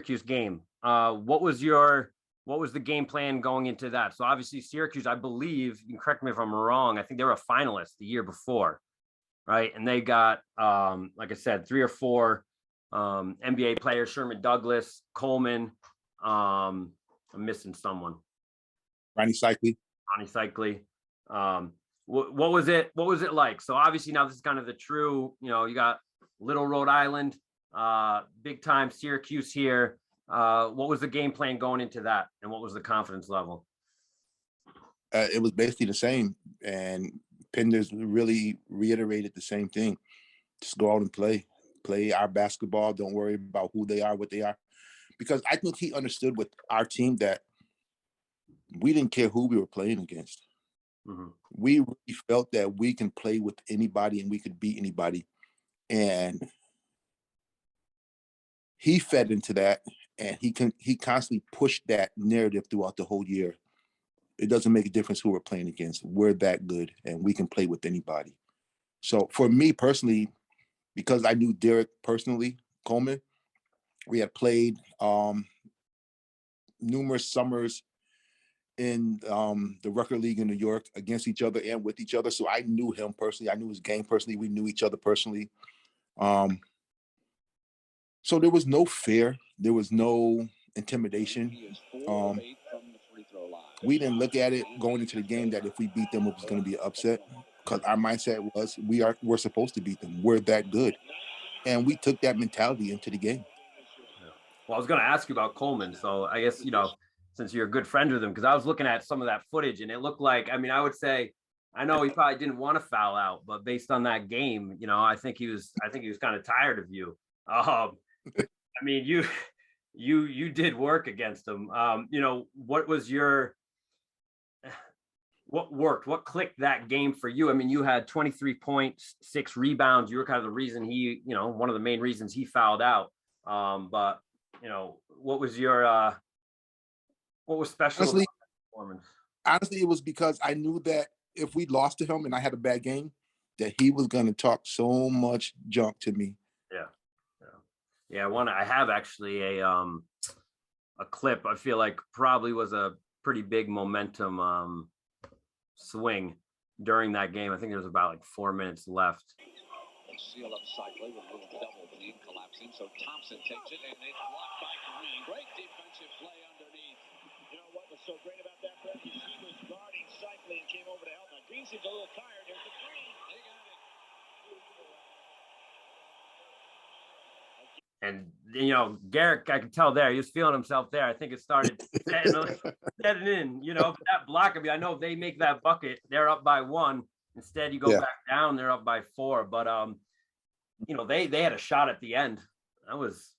Syracuse game. What was the game plan going into that? So obviously Syracuse, I believe, you can correct me if I'm wrong, I think they were a finalist the year before, right? And they got, like I said, 3 or 4 NBA players, Sherman Douglas, Coleman. I'm missing someone. Ronnie Cycli. What was it like? So obviously now this is kind of the true, you got Little Rhode Island, big time Syracuse here. What was the game plan going into that, and what was the confidence level? It was basically the same, and Penders really reiterated the same thing. Just go out and play our basketball. Don't worry about who they are, what they are, because I think he understood with our team that we didn't care who we were playing against. Mm-hmm. We really felt that we can play with anybody and we could beat anybody, and he fed into that, and he constantly pushed that narrative throughout the whole year. It doesn't make a difference who we're playing against. We're that good, and we can play with anybody. So for me personally, because I knew Derrick personally, Coleman, we had played numerous summers in the record league in New York against each other and with each other. So I knew him personally. I knew his game personally. We knew each other personally. So there was no fear. There was no intimidation. We didn't look at it going into the game that if we beat them, it was going to be an upset, because our mindset was we're supposed to beat them. We're that good. And we took that mentality into the game. Well, I was going to ask you about Coleman. So I guess, since you're a good friend with him, because I was looking at some of that footage and it looked like, I would say, I know he probably didn't want to foul out, but based on that game, I think he was kind of tired of you. You did work against him. What worked? What clicked that game for you? You had 23 points, 6 rebounds. You were kind of the reason he, one of the main reasons he fouled out. But what was special about that performance? Honestly, it was because I knew that if we lost to him and I had a bad game, that he was going to talk so much junk to me. Yeah. I have actually a clip. I feel like probably was a pretty big momentum swing during that game. I think there was about 4 minutes left. Seal up Cycli with a little double team collapsing, so Thompson takes it and it's blocked by Green. Great defensive play underneath. What was so great about that play? He was guarding Cycli and came over to help. Now Green seems a little tired. There's the Green. They got it. And Derrick, I could tell there he was feeling himself there. I think it started setting in. But that block. I know if they make that bucket, they're up by 1. Instead, you go back down, they're up by 4. But they had a shot at the end. That was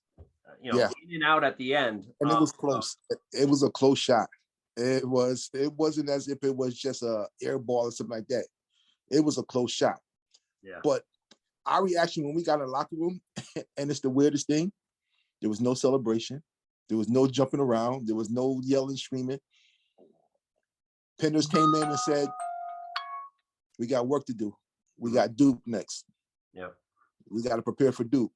in and out at the end, and it was close. It was a close shot. It wasn't as if it was just a air ball or something like that. It was a close shot. Yeah. But our reaction when we got in the locker room, and it's the weirdest thing, there was no celebration. There was no jumping around. There was no yelling, screaming. Penders came in and said, we got work to do. We got Duke next. Yeah. We got to prepare for Duke.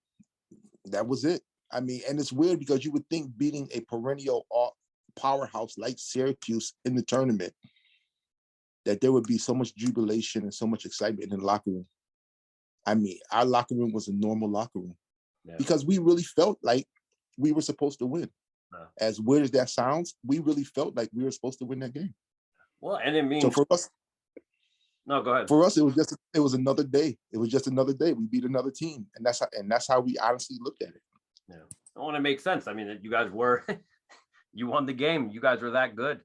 That was it. And it's weird because you would think beating a perennial powerhouse like Syracuse in the tournament, that there would be so much jubilation and so much excitement in the locker room. Our locker room was a normal locker room because we really felt like we were supposed to win. As weird as that sounds, we really felt like we were supposed to win that game. Well, and it means so for us. No, go ahead. For us, it was another day. It was just another day. We beat another team, and that's how we honestly looked at it. Yeah, well, it makes sense. You guys you won the game. You guys were that good.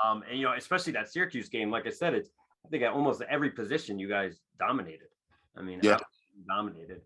And especially that Syracuse game. Like I said, I think at almost every position you guys dominated. Absolutely dominated.